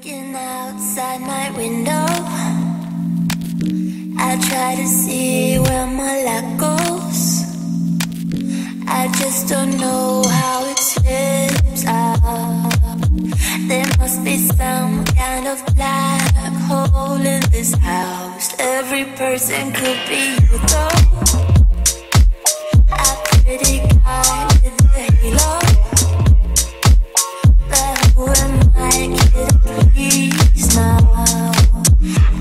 Looking outside my window, I try to see where my light goes. I just don't know how it slips out. There must be some kind of black hole in this house. Every person could be you though. A pretty guy with a halo. But who am I kidding, please now?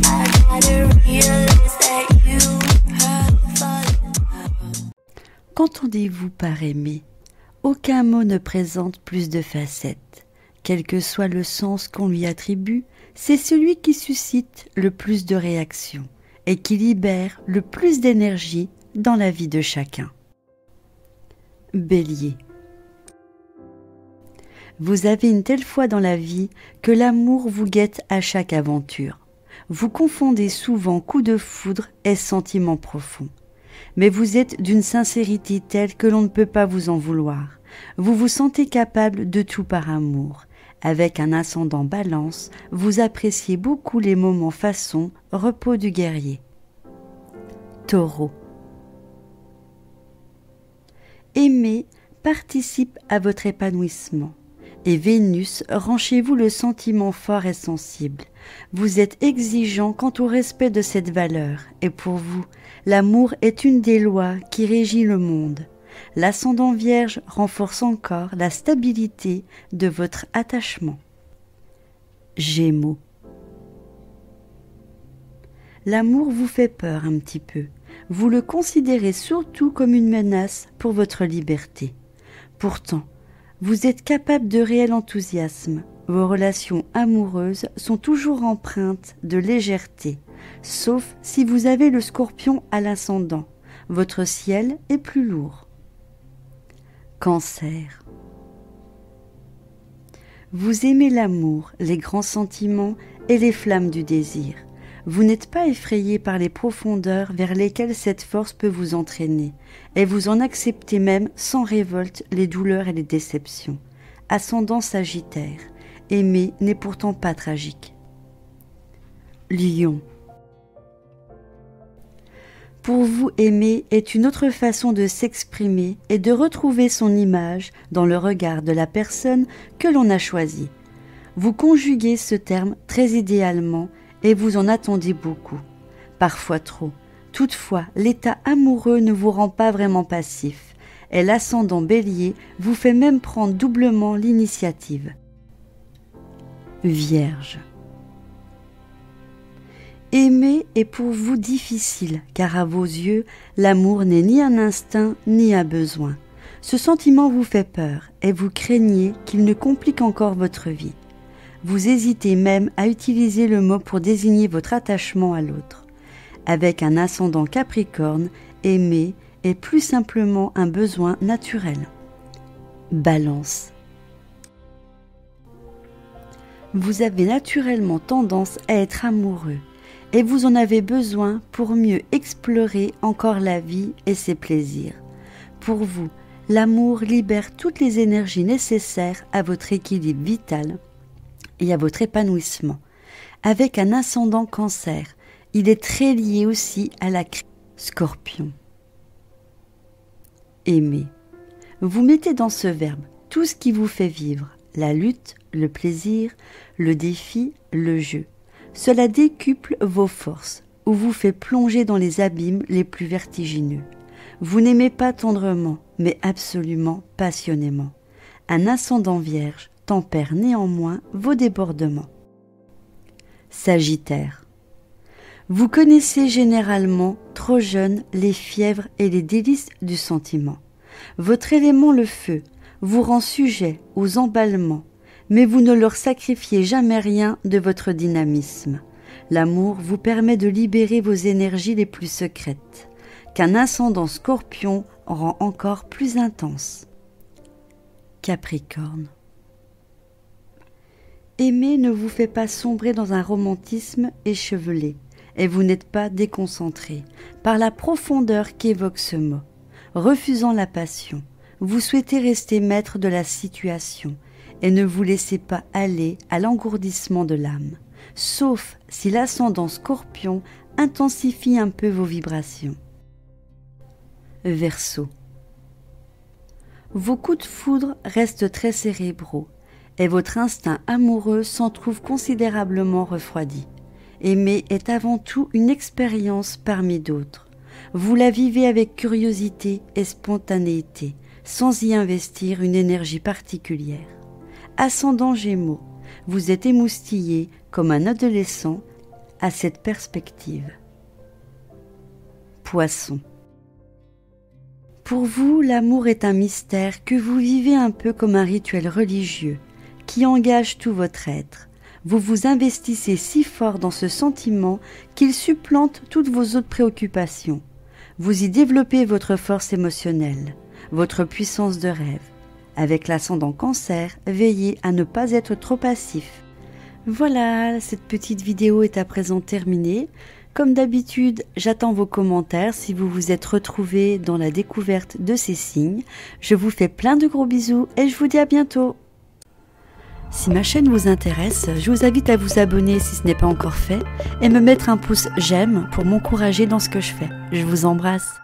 I gotta realize that you have fallen down. Qu'entendez-vous par aimer? Aucun mot ne présente plus de facettes. Quel que soit le sens qu'on lui attribue, c'est celui qui suscite le plus de réactions et qui libère le plus d'énergie dans la vie de chacun. Bélier. Vous avez une telle foi dans la vie que l'amour vous guette à chaque aventure. Vous confondez souvent coup de foudre et sentiment profond. Mais vous êtes d'une sincérité telle que l'on ne peut pas vous en vouloir. Vous vous sentez capable de tout par amour. Avec un ascendant Balance, vous appréciez beaucoup les moments façon repos du guerrier. Taureau. Aimer participe à votre épanouissement. Et Vénus rend chez vous le sentiment fort et sensible. Vous êtes exigeant quant au respect de cette valeur, et pour vous, l'amour est une des lois qui régit le monde. L'ascendant Vierge renforce encore la stabilité de votre attachement. Gémeaux. L'amour vous fait peur un petit peu. Vous le considérez surtout comme une menace pour votre liberté. Pourtant, vous êtes capable de réel enthousiasme. Vos relations amoureuses sont toujours empreintes de légèreté, sauf si vous avez le Scorpion à l'ascendant. Votre ciel est plus lourd. Cancer. Vous aimez l'amour, les grands sentiments et les flammes du désir. Vous n'êtes pas effrayé par les profondeurs vers lesquelles cette force peut vous entraîner, et vous en acceptez même sans révolte les douleurs et les déceptions. Ascendant Sagittaire, aimer n'est pourtant pas tragique. Lion. Pour vous, aimer est une autre façon de s'exprimer et de retrouver son image dans le regard de la personne que l'on a choisie. Vous conjuguez ce terme très idéalement et vous en attendez beaucoup, parfois trop. Toutefois, l'état amoureux ne vous rend pas vraiment passif et l'ascendant Bélier vous fait même prendre doublement l'initiative. Vierge. Aimer est pour vous difficile, car à vos yeux, l'amour n'est ni un instinct ni un besoin. Ce sentiment vous fait peur et vous craignez qu'il ne complique encore votre vie. Vous hésitez même à utiliser le mot pour désigner votre attachement à l'autre. Avec un ascendant Capricorne, aimer est plus simplement un besoin naturel. Balance. Vous avez naturellement tendance à être amoureux et vous en avez besoin pour mieux explorer encore la vie et ses plaisirs. Pour vous, l'amour libère toutes les énergies nécessaires à votre équilibre vital et à votre épanouissement. Avec un ascendant Cancer, il est très lié aussi à la Scorpion. Aimer. Vous mettez dans ce verbe tout ce qui vous fait vivre, la lutte, le plaisir, le défi, le jeu. Cela décuple vos forces ou vous fait plonger dans les abîmes les plus vertigineux. Vous n'aimez pas tendrement, mais absolument passionnément. Un ascendant Vierge tempère néanmoins vos débordements. Sagittaire. Vous connaissez généralement, trop jeune, les fièvres et les délices du sentiment. Votre élément, le feu, vous rend sujet aux emballements, mais vous ne leur sacrifiez jamais rien de votre dynamisme. L'amour vous permet de libérer vos énergies les plus secrètes, qu'un ascendant Scorpion rend encore plus intense. Capricorne. Aimer ne vous fait pas sombrer dans un romantisme échevelé, et vous n'êtes pas déconcentré par la profondeur qu'évoque ce mot. Refusant la passion, vous souhaitez rester maître de la situation et ne vous laissez pas aller à l'engourdissement de l'âme, sauf si l'ascendant Scorpion intensifie un peu vos vibrations. Verseau. Vos coups de foudre restent très cérébraux et votre instinct amoureux s'en trouve considérablement refroidi. Aimer est avant tout une expérience parmi d'autres. Vous la vivez avec curiosité et spontanéité, sans y investir une énergie particulière. Ascendant Gémeaux, vous êtes émoustillé comme un adolescent à cette perspective. Poisson. Pour vous, l'amour est un mystère que vous vivez un peu comme un rituel religieux qui engage tout votre être. Vous vous investissez si fort dans ce sentiment qu'il supplante toutes vos autres préoccupations. Vous y développez votre force émotionnelle, votre puissance de rêve. Avec l'ascendant Cancer, veillez à ne pas être trop passif. Voilà, cette petite vidéo est à présent terminée. Comme d'habitude, j'attends vos commentaires si vous vous êtes retrouvés dans la découverte de ces signes. Je vous fais plein de gros bisous et je vous dis à bientôt. Si ma chaîne vous intéresse, je vous invite à vous abonner si ce n'est pas encore fait et me mettre un pouce j'aime pour m'encourager dans ce que je fais. Je vous embrasse.